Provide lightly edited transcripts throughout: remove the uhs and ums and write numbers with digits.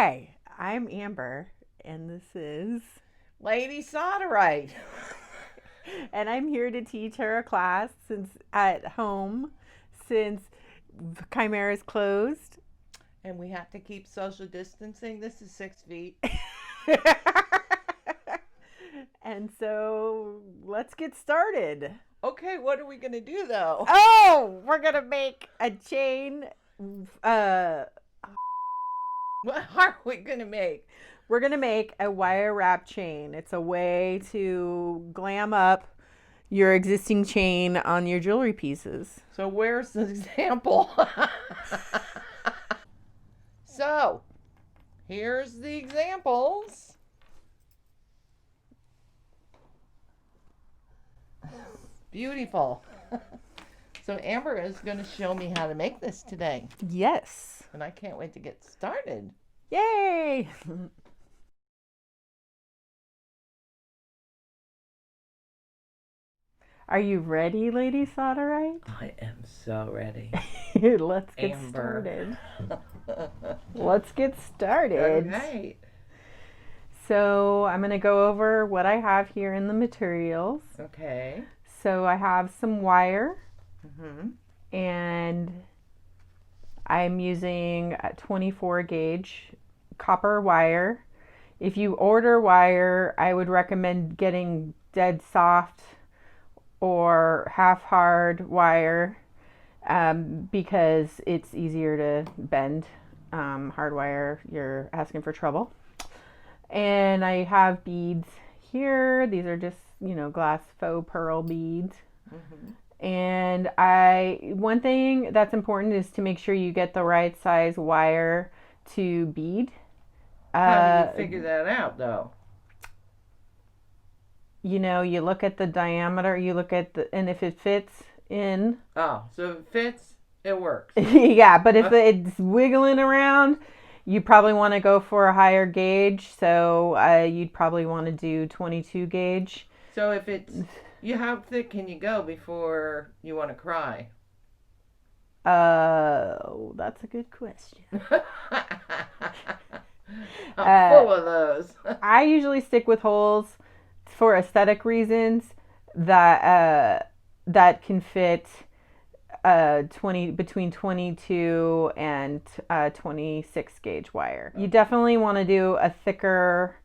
Hi, I'm Amber, and this is, Lady Sawder Rhite. and I'm here to teach her a class since at home, since Chimera's closed. And we have to keep social distancing. This is 6 feet. And so let's get started. Okay, what are we going to do though? Oh, we're gonna make a chain. Uh, What are we going to make? we're gonna make a wire wrap chain. It's a way to glam up your existing chain on your jewelry pieces. So, where's the example? So, here's the examples. Beautiful. So, Amber is going to show me how to make this today. Yes. And I can't wait to get started. Yay! Are you ready, Lady Sawder Rhite? I am so ready. Let's get Amber. started. Let's get started. Okay. So I'm going to go over what I have here in the materials. Okay. So I have some wire, Mm-hmm. and I'm using a 24 gauge copper wire. If you order wire, I would recommend getting dead soft or half hard wire because it's easier to bend. Hard wire, you're asking for trouble. And I have beads here. These are just, glass faux pearl beads. Mm-hmm. And one thing that's important is to make sure you get the right size wire to bead. How do you figure that out, though? You look at the diameter, and if it fits in. Oh, so if it fits, it works. Yeah, but if it's wiggling around, you probably want to go for a higher gauge. So you'd probably want to do 22 gauge. So if how thick can you go before you want to cry? That's a good question. I'm full of those. I usually stick with holes for aesthetic reasons that can fit between 22 and 26 gauge wire. You definitely want to do a thicker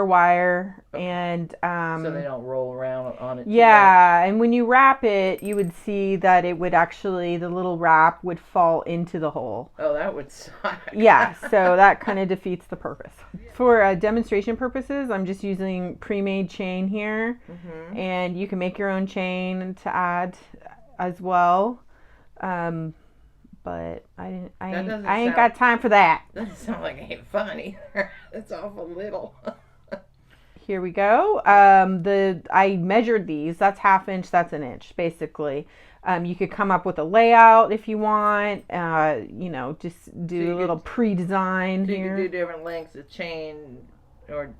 wire, and so they don't roll around on it. Yeah, and when you wrap it, you would see that it would actually, the little wrap would fall into the hole. Oh, that would suck. Yeah, so that kind of defeats the purpose. For demonstration purposes, I'm just using pre-made chain here, Mm-hmm. and you can make your own chain to add as well. But I ain't got time for that. Doesn't sound like it ain't fun either. It's awful little. Here we go. I measured these. That's 1/2 inch. That's 1 inch, basically. You could come up with a layout if you want. Just do a little pre-design so here. You can do different lengths of chain, or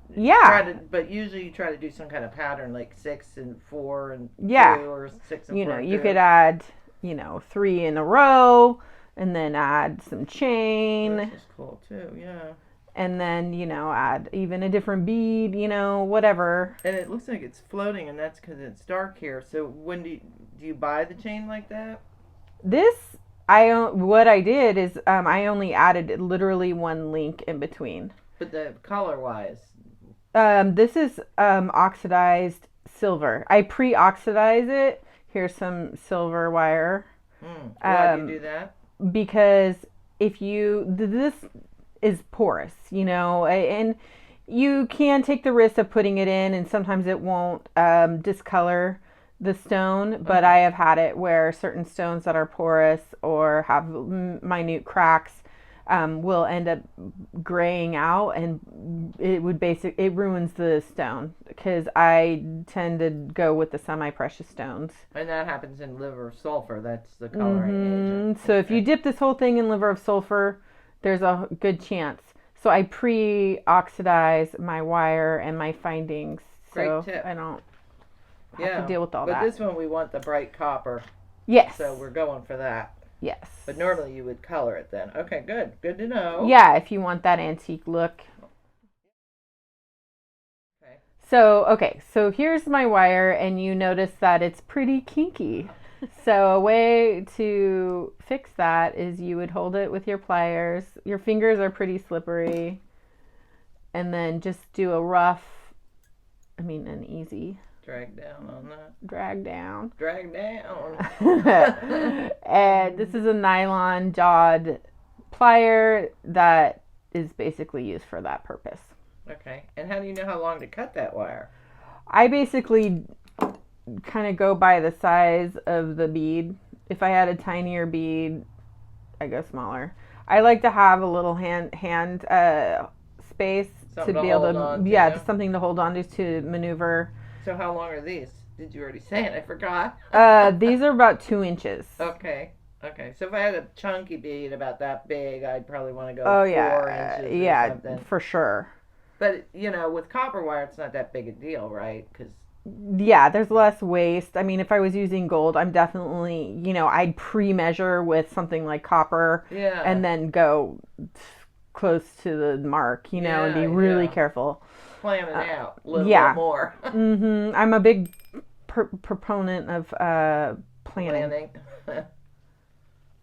but usually you try to do some kind of pattern, like 6 and 4 and 2, or 6 and 4. You could add 3 in a row, and then add some chain. This is cool too, yeah. And then, add even a different bead, whatever. And it looks like it's floating, and that's because it's dark here. So when do you buy the chain like that? What I did is I only added literally 1 link in between. But the color-wise? This is oxidized silver. I pre-oxidize it. Here's some silver wire. Why do you do that? Because this is porous, and you can take the risk of putting it in, and sometimes it won't discolor the stone, but I have had it where certain stones that are porous or have minute cracks will end up graying out, and it ruins the stone, because I tend to go with the semi-precious stones. And that happens in liver of sulfur. That's the coloring agent. So if you dip this whole thing in liver of sulfur, there's a good chance. So I pre-oxidize my wire and my findings, so Great tip. I don't have to deal with all that. But this one we want the bright copper. Yes. So we're going for that. Yes. But normally you would color it then. Okay, good. Good to know. Yeah, if you want that antique look. Okay. So here's my wire, and you notice that it's pretty kinky. So a way to fix that is you would hold it with your pliers. Your fingers are pretty slippery. And then just do a rough, an easy. Drag down on that. Drag down. And this is a nylon jawed plier that is basically used for that purpose. Okay. And how do you know how long to cut that wire? I basically kind of go by the size of the bead. If I had a tinier bead, I go smaller. I like to have a little hand space something to be able to something to hold on to maneuver. So how long are these? Did you already say it? I forgot. These are about 2 inches. Okay. So if I had a chunky bead about that big, I'd probably want to go 4 inches or something. For sure. But, with copper wire, it's not that big a deal, right? There's less waste. If I was using gold, I'm definitely, I'd pre-measure with something like copper and then go close to the mark, and be really careful. Plan it out a little bit more. I'm a big proponent of planning.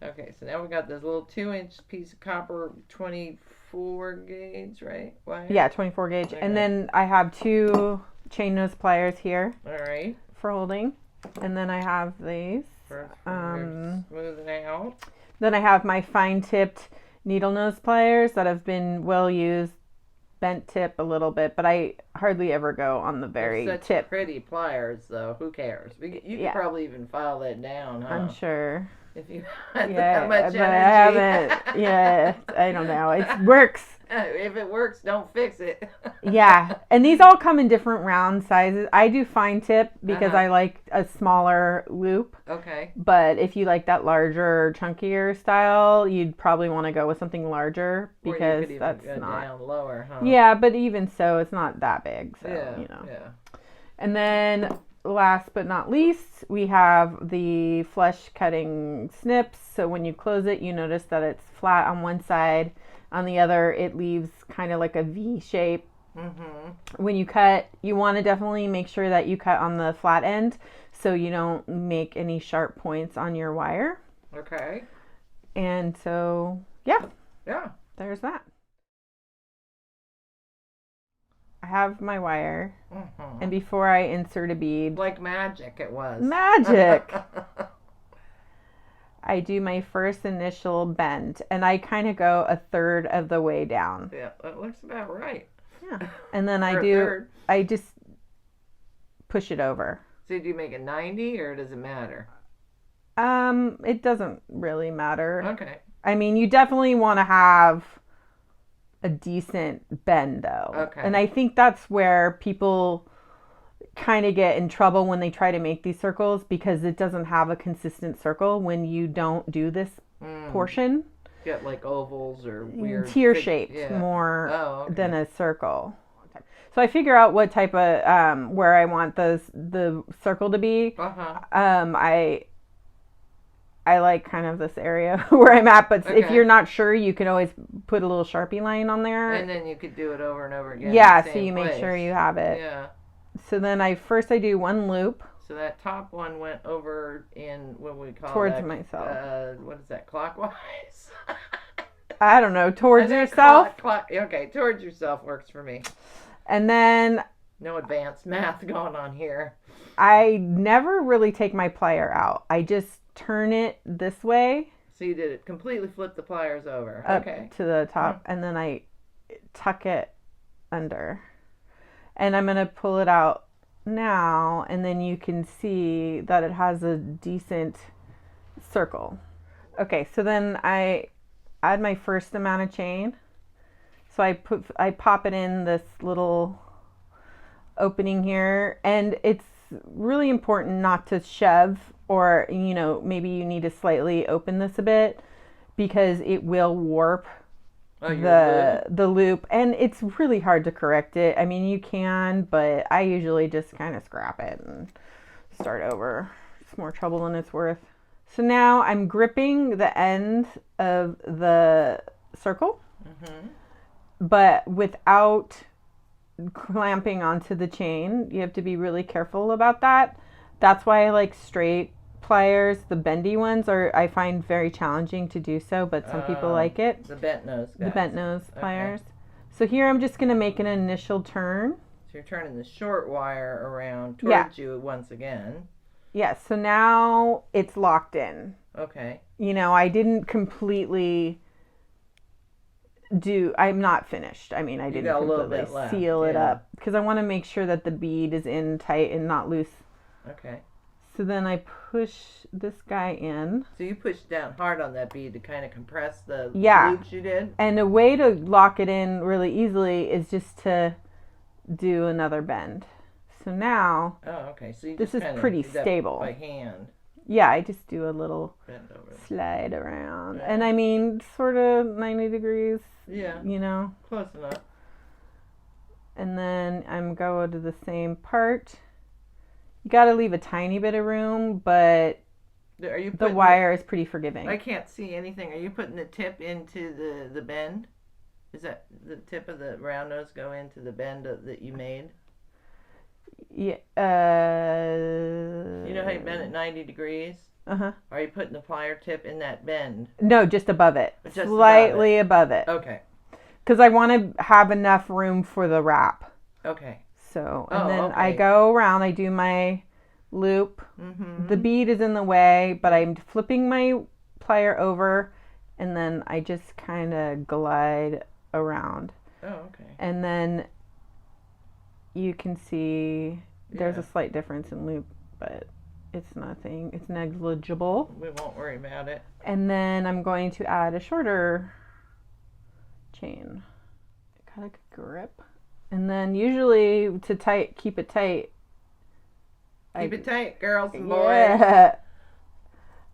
Okay, so now we got this little 2-inch piece of copper, 24 gauge, right? Wire? Yeah, 24 gauge. Okay. And then I have 2 chain nose pliers here. All right. For holding. And then I have these. For smoothing out. Then I have my fine tipped needle nose pliers that have been well used, bent tip a little bit, but I hardly ever go on the very such tip. Pretty pliers, though. Who cares? You could probably even file that down, huh? I'm sure. If you had that much energy. I haven't. Yeah, I don't know. It works. If it works, don't fix it. Yeah, and these all come in different round sizes. I do fine tip because I like a smaller loop. Okay. But if you like that larger, chunkier style, you'd probably want to go with something larger because or you could even that's go not down lower, huh? Yeah, but even so, it's not that big. So Yeah. And then last but not least, we have the flesh cutting snips. So when you close it, you notice that it's flat on one side. On the other, it leaves kind of like a V shape. Mm-hmm. When you cut, you want to definitely make sure that you cut on the flat end so you don't make any sharp points on your wire. Okay. And so, yeah, there's that. I have my wire, and before I insert a bead... Like magic it was. Magic! I do my first initial bend, and I kind of go a third of the way down. Yeah, that looks about right. Yeah. And then I just push it over. So do you make it 90, or does it matter? It doesn't really matter. Okay. You definitely want to have a decent bend, though. Okay. And I think that's where people kind of get in trouble when they try to make these circles, because it doesn't have a consistent circle when you don't do this portion. Get like ovals or weird tear shaped more than a circle. So I figure out what type of where I want the circle to be. I like kind of this area where I'm at, but if you're not sure, you can always put a little Sharpie line on there. And then you could do it over and over again. Yeah, so you make sure you have it. Yeah. So then I do one loop. So that top one went over in what we call towards myself. What is that? Clockwise? I don't know. Towards yourself. Okay, towards yourself works for me. And then no advanced math going on here. I never really take my plier out. I just turn it this way. So you did it completely, flip the pliers over. Up to the top, and then I tuck it under. And I'm going to pull it out now, and then you can see that it has a decent circle. Okay, so then I add my first amount of chain. So I pop it in this little opening here, and it's really important not to shove, or maybe you need to slightly open this a bit, because it will warp the loop, and it's really hard to correct it. You can, but I usually just kind of scrap it and start over. It's more trouble than it's worth. So now I'm gripping the end of the circle, but without clamping onto the chain. You have to be really careful about that. That's why I like straight pliers. The bendy ones I find very challenging to do so, but some people like it. The bent nose guys. The bent nose pliers. So here I'm just going to make an initial turn. So you're turning the short wire around towards you once again. Yes, so now it's locked in. Okay. You know, I didn't completely I'm not finished. I mean, I didn't completely seal it up because I want to make sure that the bead is in tight and not loose. Okay. So then I push this guy in. So you pushed down hard on that bead to kind of compress the loops you did? And a way to lock it in really easily is just to do another bend. So now, okay. So this is pretty stable. By hand. Yeah, I just do a little slide around. Yeah. And I mean, sort of 90 degrees. Yeah. You know? Close enough. And then I'm going to the same part. You got to leave a tiny bit of room, but the wire is pretty forgiving. I can't see anything. Are you putting the tip into the bend? Is that the tip of the round nose go into the bend that you made? Yeah. You know how you bend it 90 degrees? Uh-huh. Are you putting the plier tip in that bend? No, just above it. Just slightly above it. Okay. Because I want to have enough room for the wrap. Okay. So, and then I go around, I do my loop. Mm-hmm. The bead is in the way, but I'm flipping my plier over, and then I just kind of glide around. Oh, okay. And then you can see there's a slight difference in loop, but it's nothing. It's negligible. We won't worry about it. And then I'm going to add a shorter chain. Got a good grip. And then usually to keep it tight. Keep it tight, girls and boys. Yeah.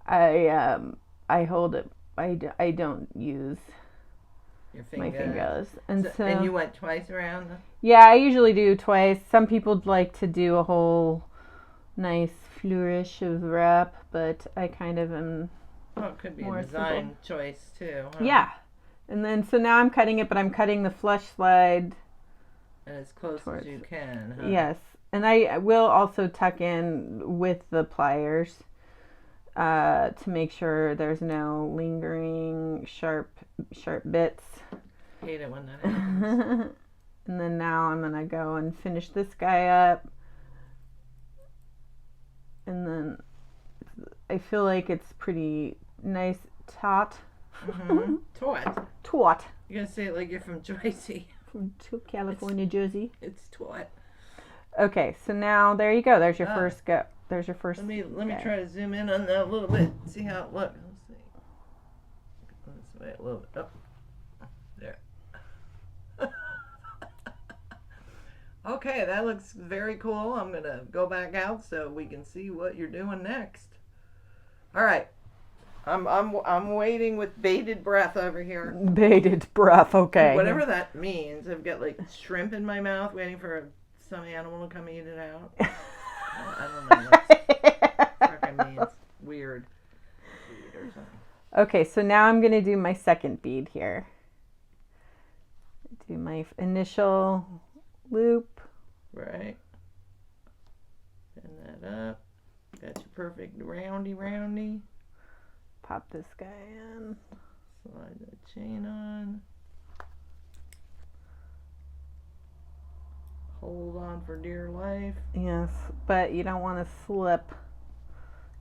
I hold it. I don't use my fingers. And and you went twice around? Yeah, I usually do twice. Some people like to do a whole nice flourish of wrap, but I kind of am. Well, it could be a design choice too. Huh? Yeah. And then so now I'm cutting it, but I'm cutting the flush slide. And as close as you can, huh? Yes. And I will also tuck in with the pliers to make sure there's no lingering sharp bits. Hate it when that happens. And then now I'm going to go and finish this guy up. And then I feel like it's pretty nice taut. Mm-hmm. Taut. You're going to say it like you're from Jersey. From California, Jersey. It's taut. Okay, so now there you go. There's your first go. There's your first. Let me try to zoom in on that a little bit. See how it looks. Let's see. Let's wait a little bit. Oh, there. Okay, that looks very cool. I'm gonna go back out so we can see what you're doing next. All right. I'm waiting with bated breath over here. Bated breath, okay. Whatever that means. I've got like shrimp in my mouth waiting for some animal to come eat it out. I don't know what that means. Weird. Or something. Okay, so now I'm going to do my second bead here. Do my initial loop. Right. Bend that up. Got your perfect roundy. Pop this guy in. Slide the chain on. Hold on for dear life. Yes, but you don't want to slip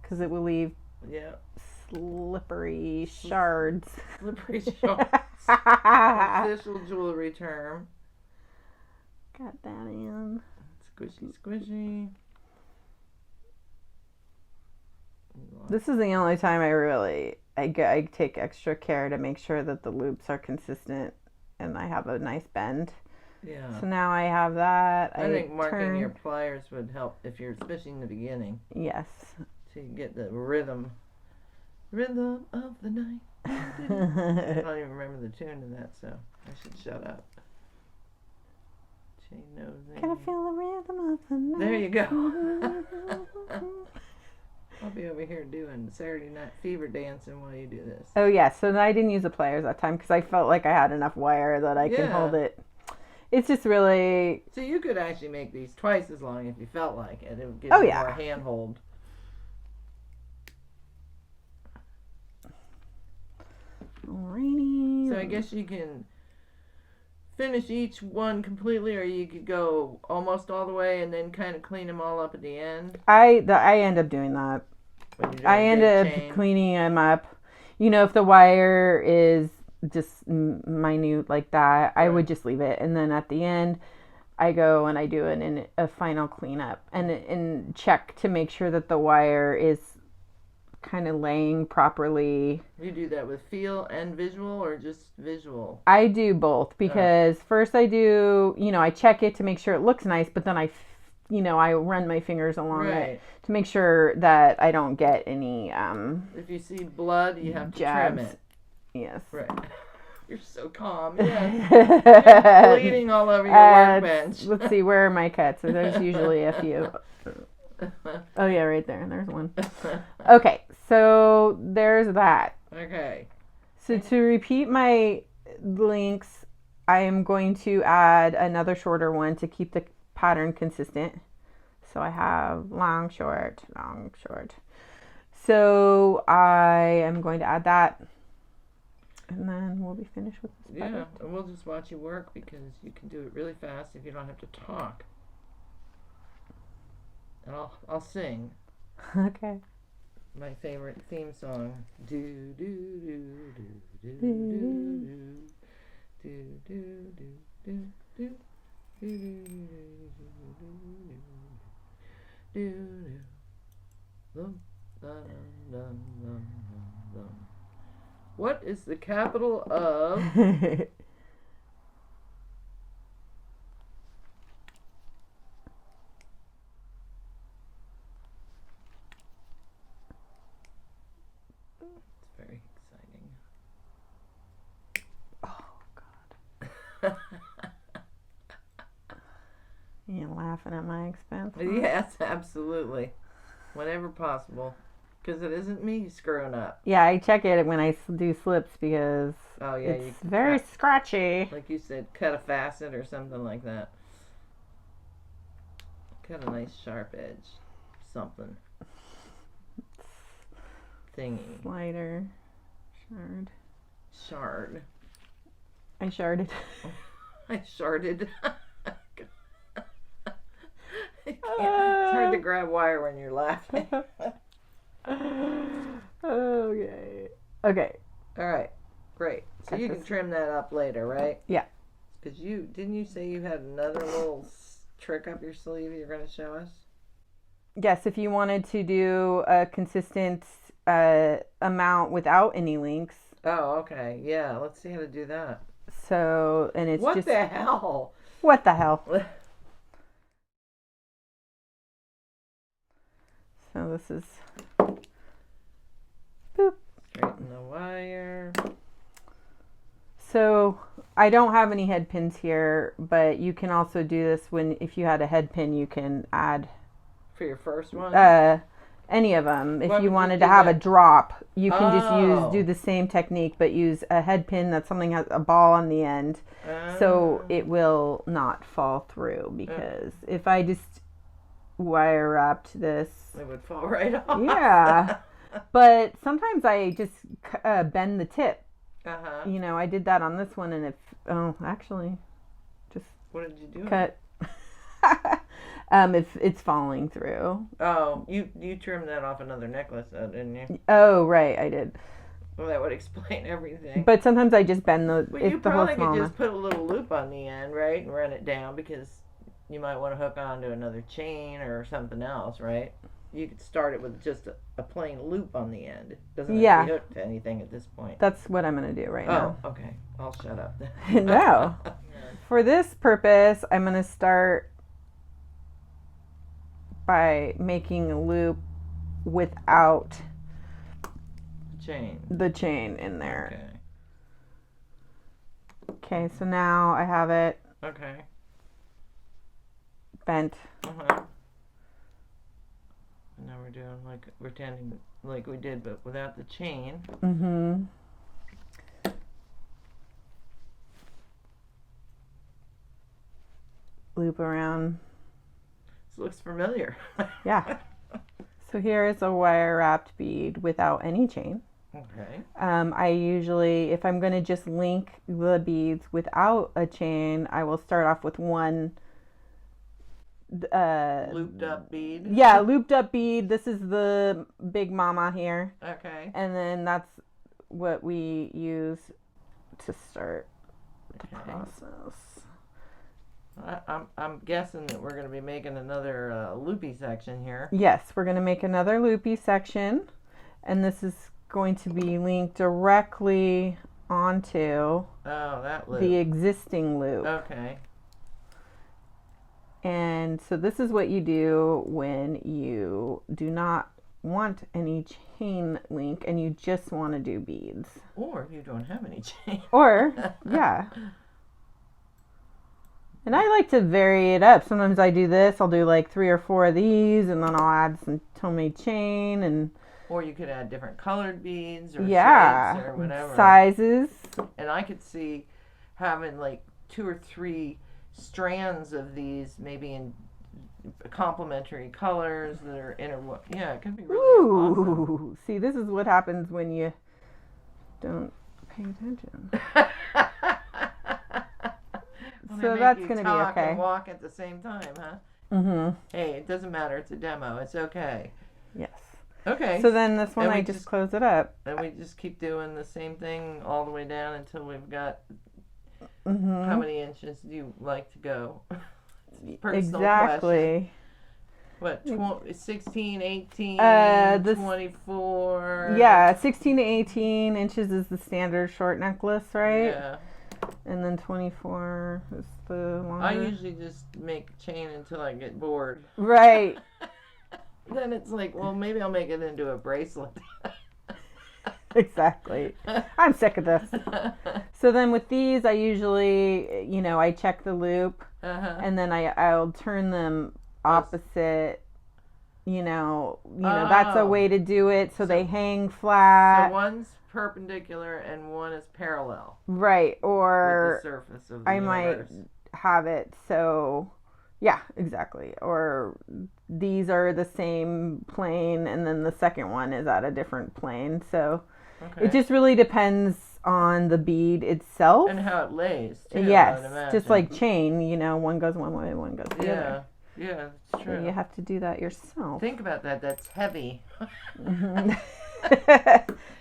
because it will leave slippery shards. Slippery shards. Official jewelry term. Got that in. Squishy. This is the only time I take extra care to make sure that the loops are consistent and I have a nice bend. Yeah. So now I have that. I think marking your pliers would help especially in the beginning. Yes. So you get the rhythm of the night. I don't even remember the tune to that, so I should shut up. Chain nosing. Gotta feel the rhythm of the night. There you go. I'll be over here doing Saturday Night Fever dancing while you do this. Oh yeah, so I didn't use the pliers that time because I felt like I had enough wire that I can hold it. It's just really... So you could actually make these twice as long if you felt like it. It would give you more handhold. Alrighty. So I guess you can finish each one completely, or you could go almost all the way and then kind of clean them all up at the end. I end up doing that. I end up cleaning them up. You know, if the wire is just minute like that, I would just leave it, and then at the end I go and I do a final cleanup and check to make sure that the wire is kind of laying properly. You do that with feel and visual, or just visual? I do both, because first I do, I check it to make sure it looks nice, but then I run my fingers along it to make sure that I don't get any if you see blood, you have to jabs. trim it. Yes. Right. You're so calm. Yeah. You're bleeding all over your workbench. Let's see, where are my cuts? So there's usually a few. Oh yeah, right there. There's one. Okay, so there's that. Okay. So to repeat my links, I am going to add another shorter one to keep the pattern consistent. So I have long, short, long, short. So I am going to add that, and then we'll be finished with this project. Yeah, and we'll just watch you work, because you can do it really fast if you don't have to talk. And I'll sing. Okay. My favorite theme song. Do do do do do do do do do do do. What is the capital of It's very exciting. Oh God. You laughing at my expense? Huh? Yes, absolutely. Whenever possible. Because it isn't me screwing up. Yeah, I check it when I do slips, because it's very scratchy. Like you said, cut a facet or something like that. Cut a nice sharp edge. Something. Thingy. Slider. Shard. I sharded. I sharded. It's hard to grab wire when you're laughing. Okay. All right. Great. So you can trim that up later, right? Yeah. Because didn't you say you had another little trick up your sleeve you're going to show us? Yes, if you wanted to do a consistent amount without any links. Oh, okay. Yeah, let's see how to do that. So, and it's What the hell? What the hell? So this is... Boop. Straighten the wire. So I don't have any head pins here, but you can also do this if you had a head pin, you can add... For your first one? Any of them. If you wanted to have a drop, you can just do the same technique, but use a head pin that something has a ball on the end, so it will not fall through. Because if I just wire wrapped this, it would fall right off. Yeah, but sometimes I just bend the tip. Uh-huh. I did that on this one, and actually, just what did you do? Cut. It's falling through. Oh, you trimmed that off another necklace, though, didn't you? Oh, right, I did. Well, that would explain everything. But sometimes I just bend the. Well, you probably could just put a little loop on the end, right, and run it down, because you might want to hook onto another chain or something else, right? You could start it with just a plain loop on the end. It doesn't have to be hooked to anything at this point. That's what I'm going to do right now. Oh, okay. I'll shut up then. No. For this purpose, I'm going to start by making a loop without the chain in there. Okay, so now I have it bent. Uh-huh. And now we're doing, like pretending like we did, but without the chain. Mm-hmm. Loop around. This looks familiar. Yeah. So here is a wire wrapped bead without any chain. Okay. I usually, if I'm going to just link the beads without a chain, I will start off with one looped up bead. Yeah, looped up bead. This is the big mama here. Okay. And then that's what we use to start the process. I'm guessing that we're going to be making another loopy section here. Yes, we're going to make another loopy section, and this is going to be linked directly onto that loop. the existing loop. Okay. And so this is what you do when you do not want any chain link and you just want to do beads. Or you don't have any chain. Or, yeah. And I like to vary it up. Sometimes I do this. I'll do like 3 or 4 of these, and then I'll add some homemade chain. And or you could add different colored beads or yeah, shapes or whatever. Sizes. And I could see having like 2 or 3 strands of these, maybe in complementary colors that are yeah, it could be really awesome. See, this is what happens when you don't pay attention. So that's going to be okay. And walk at the same time, huh? Mm-hmm. Hey, it doesn't matter. It's a demo. It's okay. Yes. Okay. So then this one, I just close it up. And we just keep doing the same thing all the way down until we've got. Mm-hmm. How many inches do you like to go? Exactly. Question. What, 16, 18, 24? Yeah, 16 to 18 inches is the standard short necklace, right? Yeah. And then 24 is the longer. I usually just make chain until I get bored. Right. Then it's like, well, maybe I'll make it into a bracelet. Exactly. I'm sick of this. So then with these, I usually, I check the loop, and then I'll turn them opposite. That's a way to do it so they hang flat. So one's perpendicular and one is parallel. Right, or with the surface of the I universe. might have it so, yeah, exactly. Or these are the same plane, and then the second one is at a different plane. So it just really depends on the bead itself and how it lays too. Yes, just like chain. One goes one way, one goes the other. Yeah, it's true. So you have to do that yourself. Think about that. That's heavy.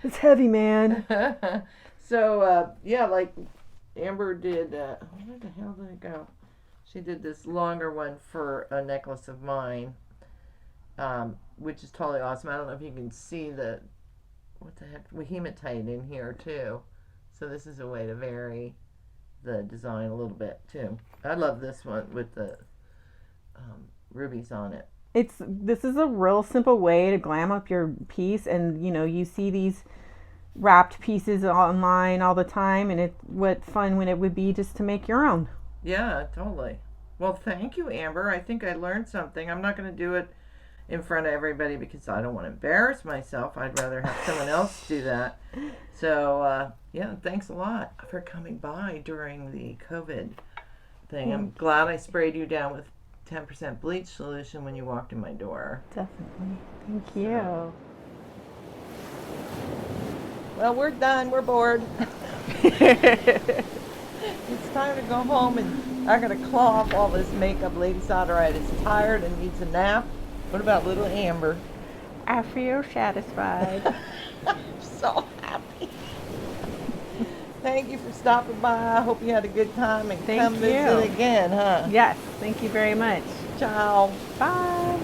It's heavy, man. So, like Amber did, where the hell did it go? She did this longer one for a necklace of mine, which is totally awesome. I don't know if you can see what the heck, we hematite in here too. So this is a way to vary the design a little bit too. I love this one with the rubies on it. This is a real simple way to glam up your piece, and you see these wrapped pieces online all the time, and what fun when it would be just to make your own. Yeah, totally. Well, thank you, Amber. I think I learned something. I'm not going to do it in front of everybody because I don't want to embarrass myself. I'd rather have someone else do that. So, thanks a lot for coming by during the COVID thing. I'm glad I sprayed you down with 10% bleach solution when you walked in my door. Definitely. Thank you. Well, we're done. We're bored. It's time to go home, and I gotta claw off all this makeup. Lady Sawder Rhite is tired and needs a nap. What about little Amber? I feel satisfied. I'm so happy. Thank you for stopping by. I hope you had a good time, and come visit again, huh? Yes, thank you very much. Ciao. Bye.